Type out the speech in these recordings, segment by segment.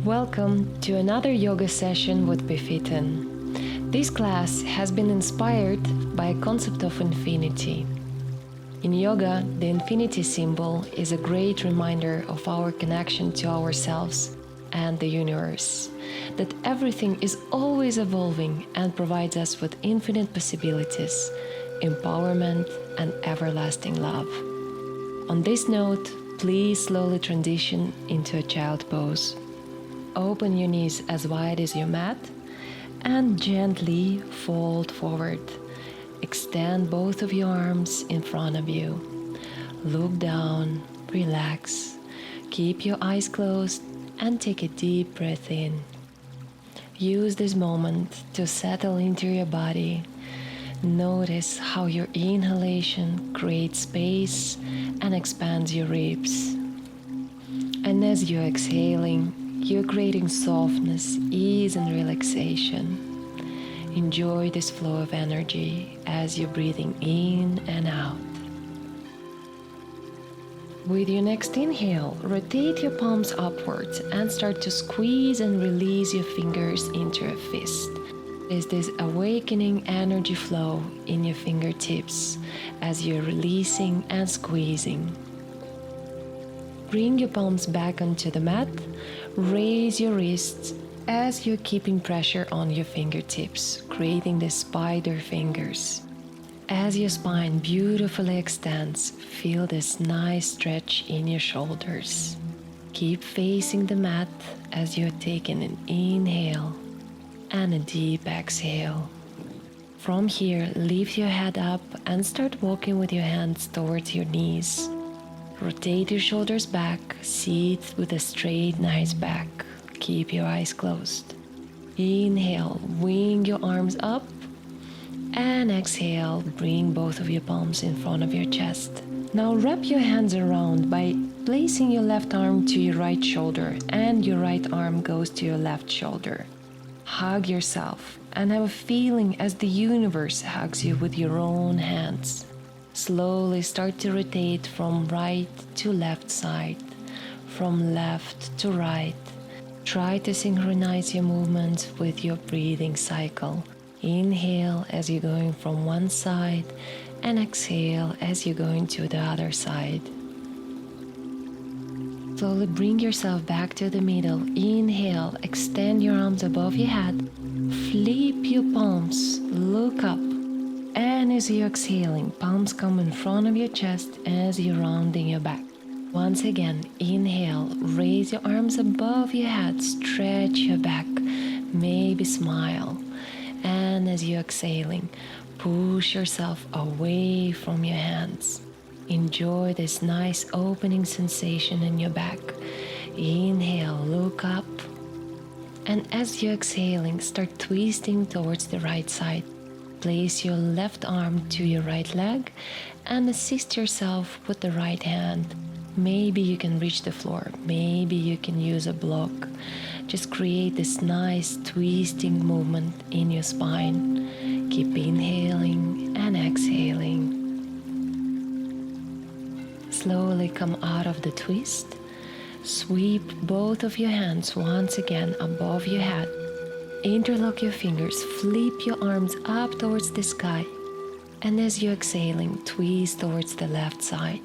Welcome to another yoga session with bFITTEN. This class has been inspired by a concept of infinity. In yoga, the infinity symbol is a great reminder of our connection to ourselves and the universe, that everything is always evolving and provides us with infinite possibilities, empowerment, and everlasting love. On this note, please slowly transition into a child pose. Open your knees as wide as your mat and gently fold forward. Extend both of your arms in front of you. Look down, relax, keep your eyes closed and take a deep breath in. Use this moment to settle into your body. Notice how your inhalation creates space and expands your ribs. And as you're exhaling, you're creating softness, ease, and relaxation. Enjoy this flow of energy as you're breathing in and out. With your next inhale, rotate your palms upwards and start to squeeze and release your fingers into a fist. There's this awakening energy flow in your fingertips as you're releasing and squeezing. Bring your palms back onto the mat. Raise your wrists as you're keeping pressure on your fingertips, creating the spider fingers. As your spine beautifully extends, feel this nice stretch in your shoulders. Keep facing the mat as you're taking an inhale and a deep exhale. From here, lift your head up and start walking with your hands towards your knees. Rotate your shoulders back, sit with a straight, nice back. Keep your eyes closed. Inhale, wing your arms up. And exhale, bring both of your palms in front of your chest. Now wrap your hands around by placing your left arm to your right shoulder and your right arm goes to your left shoulder. Hug yourself and have a feeling as the universe hugs you with your own hands. Slowly start to rotate from right to left side, from left to right. Try to synchronize your movements with your breathing cycle. Inhale as you're going from one side and exhale as you're going to the other side. Slowly bring yourself back to the middle. Inhale, extend your arms above your head. Flip your palms, look up. And as you're exhaling, palms come in front of your chest as you're rounding your back. Once again, inhale, raise your arms above your head, stretch your back, maybe smile. And as you're exhaling, push yourself away from your hands. Enjoy this nice opening sensation in your back. Inhale, look up. And as you're exhaling, start twisting towards the right side. Place your left arm to your right leg and assist yourself with the right hand. Maybe you can reach the floor, maybe you can use a block. Just create this nice twisting movement in your spine. Keep inhaling and exhaling. Slowly come out of the twist. Sweep both of your hands once again above your head. Interlock your fingers, flip your arms up towards the sky, and as you're exhaling, twist towards the left side.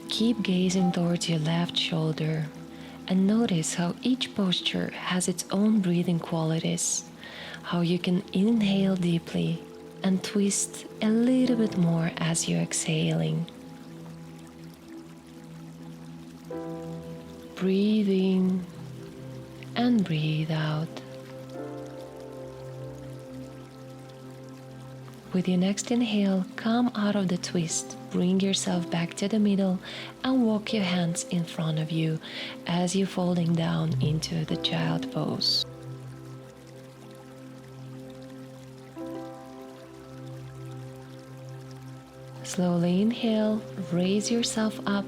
Keep gazing towards your left shoulder and notice how each posture has its own breathing qualities, how you can inhale deeply and twist a little bit more as you're exhaling. Breathe in and breathe out. With your next inhale, come out of the twist. Bring yourself back to the middle and walk your hands in front of you as you're folding down into the child pose. Slowly inhale, raise yourself up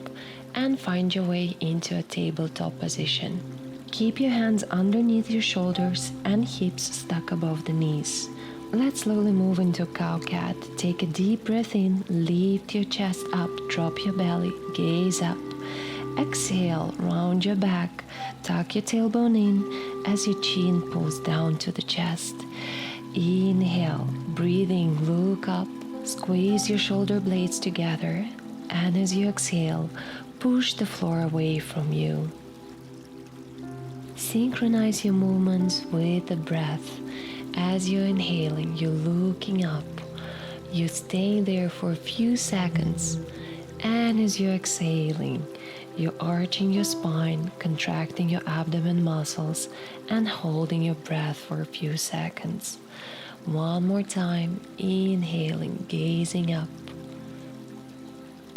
and find your way into a tabletop position. Keep your hands underneath your shoulders and hips stuck above the knees. Let's slowly move into cow-cat. Take a deep breath in, lift your chest up, drop your belly, gaze up. Exhale, round your back, tuck your tailbone in as your chin pulls down to the chest. Inhale, breathing, look up, squeeze your shoulder blades together, and as you exhale, push the floor away from you. Synchronize your movements with the breath. As you're inhaling, you're looking up. You're staying there for a few seconds, and as you're exhaling, you're arching your spine, contracting your abdomen muscles, and holding your breath for a few seconds. One more time, inhaling, gazing up.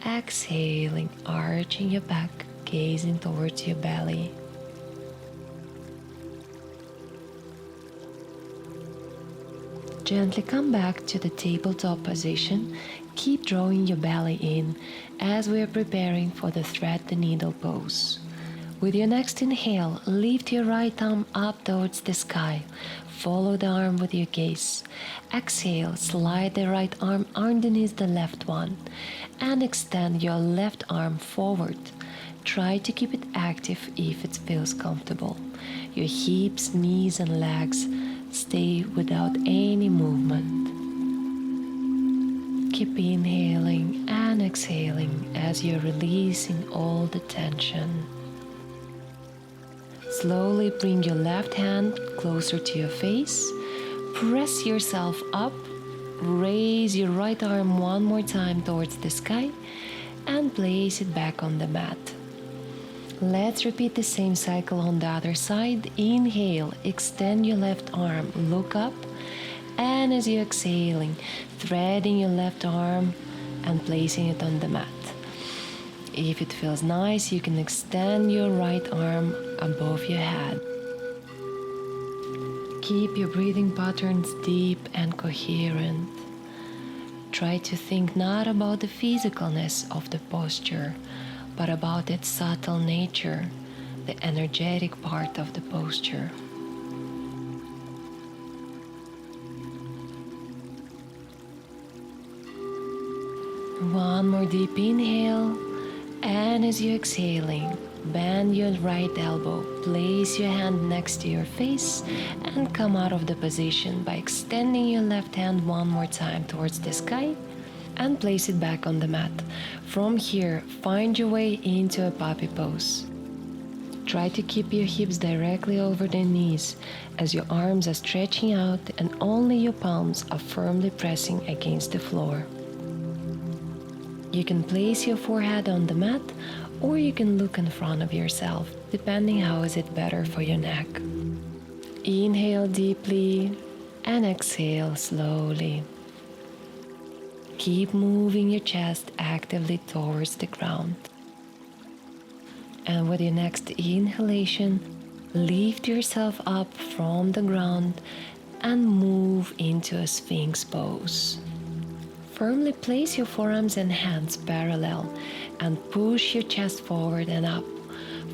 Exhaling, arching your back, gazing towards your belly. Gently come back to the tabletop position. Keep drawing your belly in as we are preparing for the thread the needle pose. With your next inhale, lift your right arm up towards the sky. Follow the arm with your gaze. Exhale, slide the right arm underneath the left one and extend your left arm forward. Try to keep it active if it feels comfortable. Your hips, knees and legs stay without any movement. Keep inhaling and exhaling as you're releasing all the tension. Slowly bring your left hand closer to your face. Press yourself up. Raise your right arm one more time towards the sky and place it back on the mat. Let's repeat the same cycle on the other side. Inhale, extend your left arm, look up, and as you're exhaling, threading your left arm and placing it on the mat. If it feels nice, you can extend your right arm above your head. Keep your breathing patterns deep and coherent. Try to think not about the physicalness of the posture, but about its subtle nature, the energetic part of the posture. One more deep inhale, and as you're exhaling, bend your right elbow, place your hand next to your face, and come out of the position by extending your left hand one more time towards the sky and place it back on the mat. From here, find your way into a puppy pose. Try to keep your hips directly over the knees as your arms are stretching out and only your palms are firmly pressing against the floor. You can place your forehead on the mat or you can look in front of yourself, depending how is it better for your neck. Inhale deeply and exhale slowly. Keep moving your chest actively towards the ground. And with your next inhalation, lift yourself up from the ground and move into a Sphinx Pose. Firmly place your forearms and hands parallel and push your chest forward and up.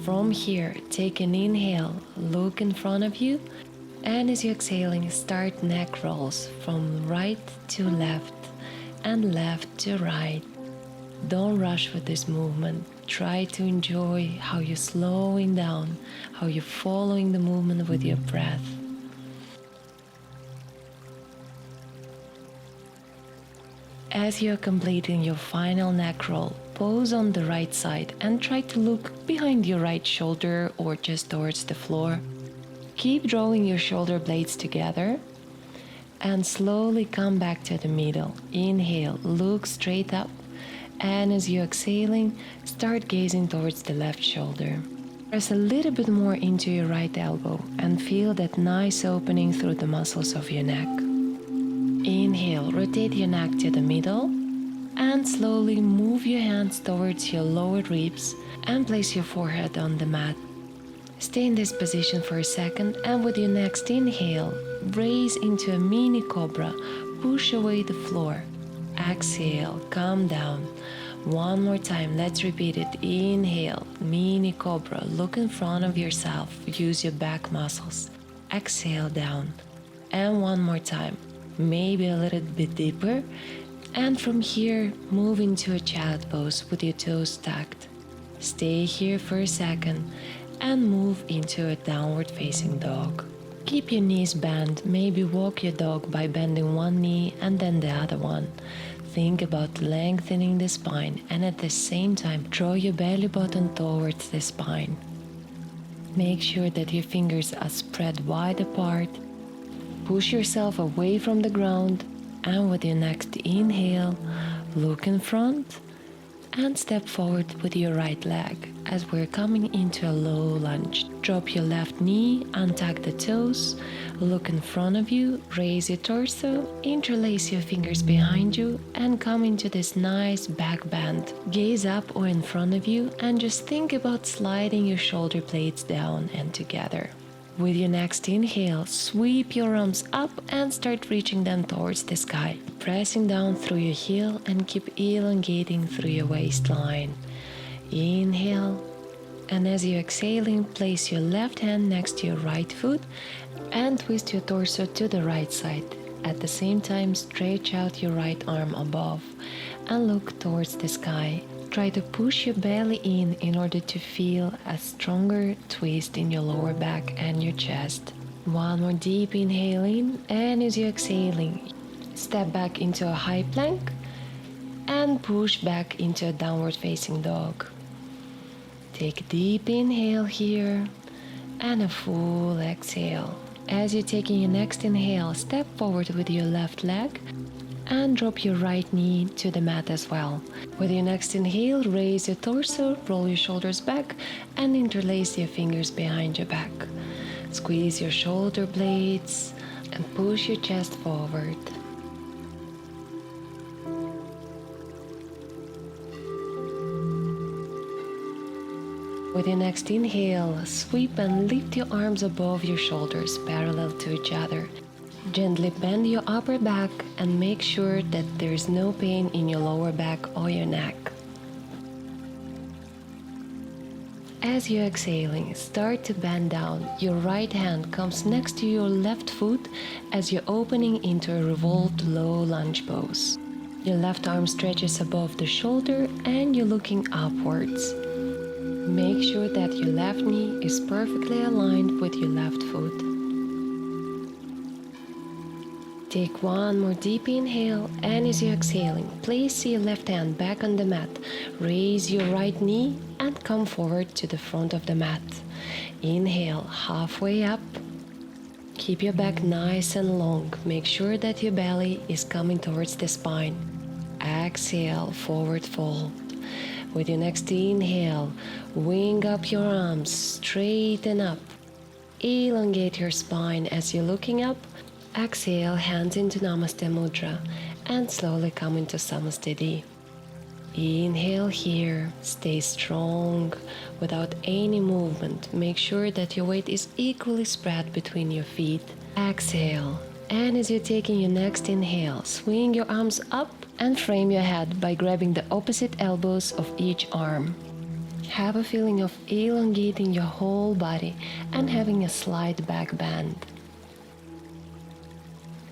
From here, take an inhale, look in front of you, and as you're exhaling, start neck rolls from right to left and left to right. Don't rush with this movement. Try to enjoy how you're slowing down, how you're following the movement with your breath. As you're completing your final neck roll, pose on the right side and try to look behind your right shoulder or just towards the floor. Keep drawing your shoulder blades together and slowly come back to the middle. Inhale, look straight up, and as you're exhaling, start gazing towards the left shoulder. Press a little bit more into your right elbow and feel that nice opening through the muscles of your neck. Inhale, rotate your neck to the middle and slowly move your hands towards your lower ribs and place your forehead on the mat. Stay in this position for a second, and with your next inhale, raise into a mini Cobra, push away the floor. Exhale, come down. One more time, let's repeat it. Inhale, mini Cobra, look in front of yourself, use your back muscles. Exhale, down. And one more time, maybe a little bit deeper. And from here, move into a child pose with your toes tucked. Stay here for a second and move into a downward facing dog. Keep your knees bent, maybe walk your dog by bending one knee and then the other one. Think about lengthening the spine and at the same time draw your belly button towards the spine. Make sure that your fingers are spread wide apart. Push yourself away from the ground, and with your next inhale, look in front and step forward with your right leg as we're coming into a low lunge. Drop your left knee, untuck the toes, look in front of you, raise your torso, interlace your fingers behind you and come into this nice back bend. Gaze up or in front of you and just think about sliding your shoulder blades down and together. With your next inhale, sweep your arms up and start reaching them towards the sky, pressing down through your heel and keep elongating through your waistline. Inhale, and as you're exhaling, place your left hand next to your right foot and twist your torso to the right side. At the same time, stretch out your right arm above and look towards the sky. Try to push your belly in order to feel a stronger twist in your lower back and your chest. One more deep inhale in, and as you're exhaling, step back into a high plank and push back into a downward facing dog. Take a deep inhale here and a full exhale. As you're taking your next inhale, step forward with your left leg and drop your right knee to the mat as well. With your next inhale, raise your torso, roll your shoulders back and interlace your fingers behind your back. Squeeze your shoulder blades and push your chest forward. With your next inhale, sweep and lift your arms above your shoulders parallel to each other. Gently bend your upper back and make sure that there is no pain in your lower back or your neck. As you're exhaling, start to bend down. Your right hand comes next to your left foot as you're opening into a revolved low lunge pose. Your left arm stretches above the shoulder and you're looking upwards. Make sure that your left knee is perfectly aligned with your left foot. Take one more deep inhale, and as you're exhaling, place your left hand back on the mat. Raise your right knee and come forward to the front of the mat. Inhale halfway up. Keep your back nice and long. Make sure that your belly is coming towards the spine. Exhale, forward fold. With your next inhale, wing up your arms, straighten up. Elongate your spine as you're looking up. Exhale, hands into Namaste Mudra and slowly come into Samastiti. Inhale here, stay strong without any movement. Make sure that your weight is equally spread between your feet. Exhale, and as you're taking your next inhale, swing your arms up and frame your head by grabbing the opposite elbows of each arm. Have a feeling of elongating your whole body and having a slight back bend.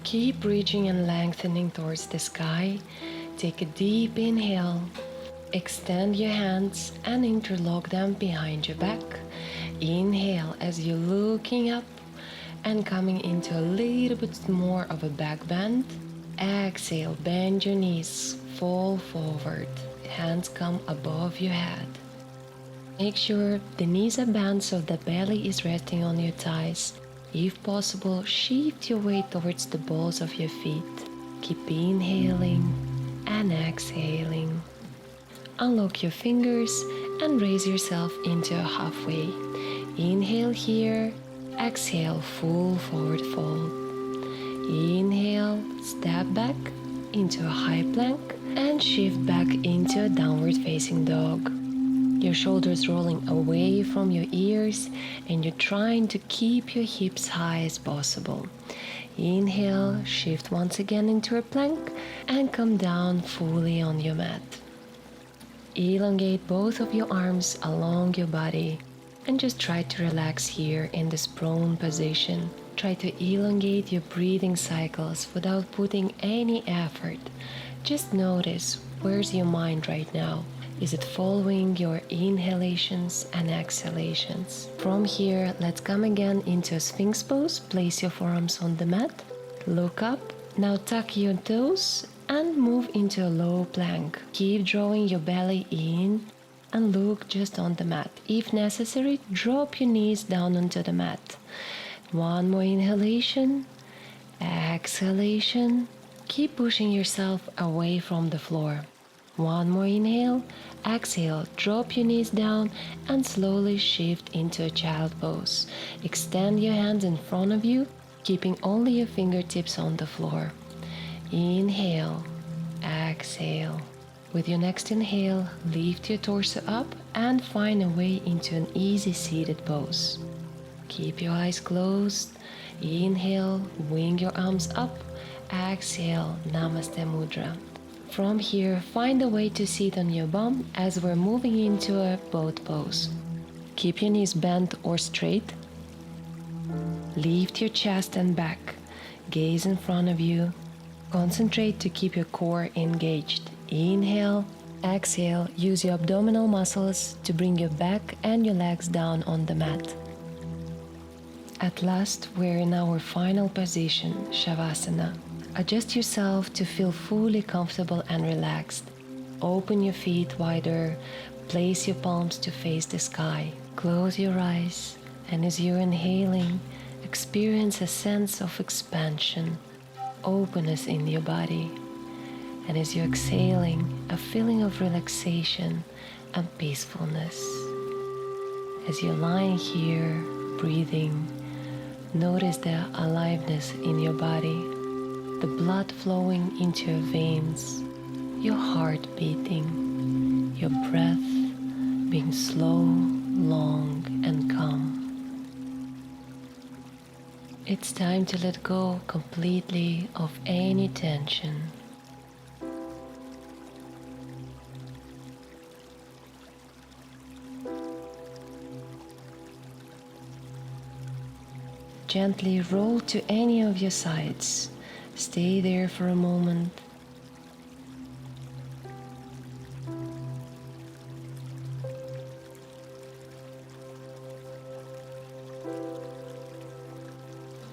Keep reaching and lengthening towards the sky. Take a deep inhale. Extend your hands and interlock them behind your back. Inhale as you're looking up and coming into a little bit more of a back bend. Exhale, bend your knees, fall forward. Hands come above your head. Make sure the knees are bent so the belly is resting on your thighs. If possible, shift your weight towards the balls of your feet. Keep inhaling and exhaling. Unlock your fingers and raise yourself into a halfway. Inhale here, exhale, full forward fold. Inhale, step back into a high plank and shift back into a downward facing dog. Your shoulders rolling away from your ears and you're trying to keep your hips high as possible. Inhale, shift once again into a plank and come down fully on your mat. Elongate both of your arms along your body and just try to relax here in this prone position. Try to elongate your breathing cycles without putting any effort. Just notice where's your mind right now. Is it following your inhalations and exhalations? From here, let's come again into a Sphinx pose. Place your forearms on the mat. Look up. Now tuck your toes and move into a low plank. Keep drawing your belly in and look just on the mat. If necessary, drop your knees down onto the mat. One more inhalation, exhalation. Keep pushing yourself away from the floor. One more inhale, exhale, drop your knees down and slowly shift into a child pose. Extend your hands in front of you, keeping only your fingertips on the floor. Inhale, exhale. With your next inhale, lift your torso up and find a way into an easy seated pose. Keep your eyes closed. Inhale, wing your arms up. Exhale, Namaste Mudra. From here, find a way to sit on your bum as we're moving into a boat pose. Keep your knees bent or straight. Lift your chest and back. Gaze in front of you. Concentrate to keep your core engaged. Inhale, exhale, use your abdominal muscles to bring your back and your legs down on the mat. At last, we're in our final position, Shavasana. Adjust yourself to feel fully comfortable and relaxed. Open your feet wider, place your palms to face the sky. Close your eyes, and as you're inhaling, experience a sense of expansion, openness in your body. And as you're exhaling, a feeling of relaxation and peacefulness. As you're lying here, breathing, notice the aliveness in your body, the blood flowing into your veins, your heart beating, your breath being slow, long, and calm. It's time to let go completely of any tension. Gently roll to any of your sides. Stay there for a moment.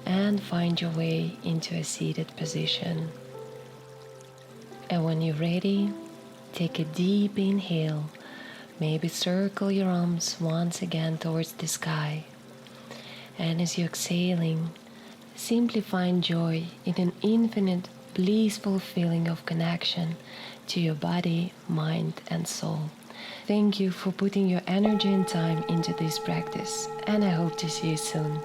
And find your way into a seated position. And when you're ready, take a deep inhale. Maybe circle your arms once again towards the sky. And as you're exhaling, simply find joy in an infinite, blissful feeling of connection to your body, mind, and soul. Thank you for putting your energy and time into this practice, and I hope to see you soon.